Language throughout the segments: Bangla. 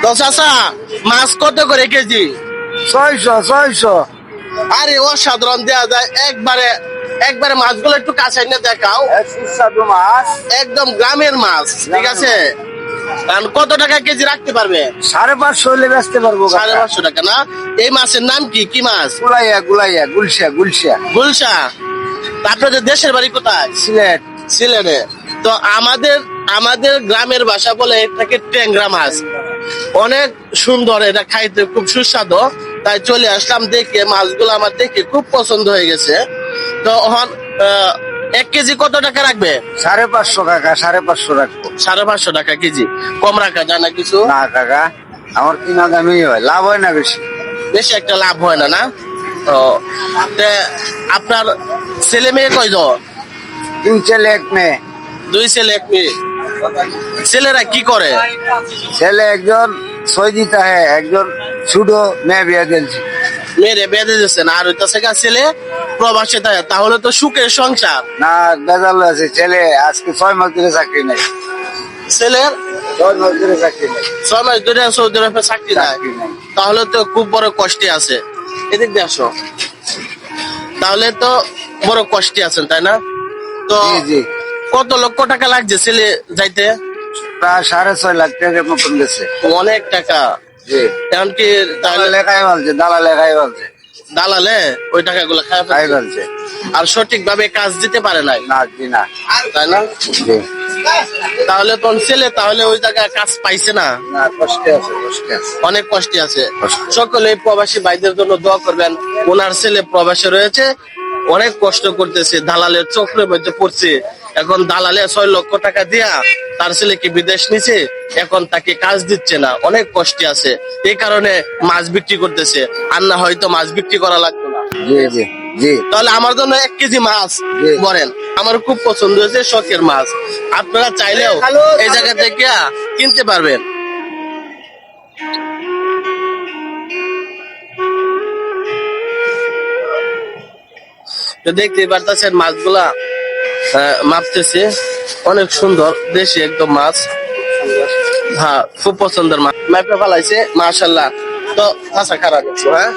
তো চাচা মাছ কত করে কেজি? 600। আরে অসাধারণ দেওয়া যায় একবারে। একবারে মাছগুলো একটু কাছে এনে দেখাও। সুস্বাদু মাছ। একদম গ্রামের মাছ, ঠিক আছে। কারণ কত টাকা কেজি রাখতে পারবে? 550 হলে বেচতে পারবো। 550 টাকা না? এই মাছের নাম কি, কি মাছ? গুলাইয়া গুলশা। গুলশা। আপনাদের দেশের বাড়ি কোথায়? সিলেট। সিলেটে। তো আমাদের আমাদের গ্রামের ভাষা বলে এটাকে ট্যাংরা মাছ। অনেক সুন্দর, এটা খাইতে খুব সুস্বাদু। তাই চলে আসলাম, দেখে মাছগুলো আমার দেখে খুব পছন্দ হয়ে গেছে। তো এখন 1 কেজি কত টাকা রাখবে? 550 কাকা, 550 রাখবো। 550 টাকা কেজি। কম রাখা যায় না কিছু? না কাকা, আমার কিনা দামই হয়, লাভ হয় না বেশি। বেশি একটা লাভ হয় না, না? তো আপনার ছেলে মেয়ে কয়জন? 2 ছেলে 1 মেয়ে। 2 ছেলে 1 মেয়ে। ছেলেরা কি করে? ছেলে একজন সৌদিতে হয়, একজন ছোট মেয়ে বিয়ে দিয়েছে। মেয়েরে বেঁধে দিচ্ছেন, আর হইতাছে ছেলে প্রবাসে থাকে। তাহলে তো সুখের সংসার। না, বেজাল আছে। ছেলে আজকে 6 মাস ধরে চাকরি নেই। ছেলের 6 মাস ধরে চাকরি নেই। 6 মাস ধরে সৌদি আরবে চাকরি নাই। তাহলে তো খুব বড় কষ্টে আছে। এদিক দিয়ে আসো। তাহলে তো বড় কষ্টে আছেন, তাই না? তো জি। কত লক্ষ টাকা লাগছে ছেলে যাইতে? প্রায় 6.5 লাখ টাকার মতন গেছে। অনেক টাকা। জি। এমনকি তাহলে দালাল লেখাই বলছে। দালালে ওই টাকাগুলো খাই খাই বলছে। আর সঠিক ভাবে কাজ দিতে পারে নাই, না জি না। তাই না? জি। তাহলে তোর ছেলে তাহলে ওই জায়গায় কাজ পাইছে না? না, কষ্টে আছে। অনেক কষ্টে আছে। কষ্টে। সকলে প্রবাসী ভাইদের জন্য দোয়া করবেন। ওনার ছেলে প্রবাসে রয়েছে, অনেক কষ্ট করতেছে, দালালের চক্রের মধ্যে পড়ছে। এখন দালালে 6 লক্ষ টাকা দিয়া তার ছেলেকে বিদেশ নিছে, এখন তাকে কাজ দিচ্ছে না, অনেক কষ্টে আছে। এই কারণে মাছ বিক্রি করতেছে, আর না হয়তো মাছ বিক্রি করা লাগতো না। জি। তাহলে আমার জন্য 1 কেজি মাছ বলেন। আমার খুব পছন্দ হয়েছে, শখের মাছ। আপনারা চাইলেও এই জায়গা থেকে কিনতে পারবেন। তো দেখতে পারতেছেন মাছগুলা মাপতেছে, অনেক সুন্দর দেশি একদম মাছ। হ্যাঁ, খুব পছন্দের মাছ মাপে ফেলাইছে, মাশাআল্লাহ। তো চাচা খারাপ আছে, হ্যাঁ।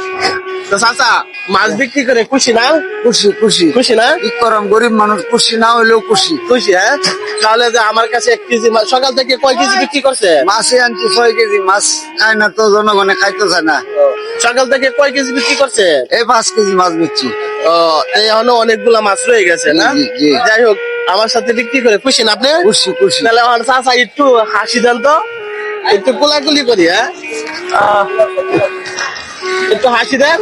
তো চাচা মাছ বিক্রি করে খুশি না? খুশি না? কি করম, গরিব মানুষ, খুশি না হইলেও খুশি। হ্যাঁ। তাহলে যে আমার কাছে 1 কেজি মাছ সকাল থেকে কয় কেজি বিক্রি করছে? মাছে আনছি 6 কেজি। মাছ খায় না তো, জনগণে খাইতে চায় না। সকাল থেকে কয় কেজি বিক্রি করছে? এই 5 কেজি মাছ বেচছি। ও, এখনো অনেকগুলা মাছ রয়ে গেছে না? জি। যাই হোক, আমার সাথে বিক্রি করে খুশি না আপনি? খুশি। তাহলে আমার চাচা একটু হাসি দেন তো, একটু কোলাকুলি করি। হ্যাঁ, একটু হাসি দেন।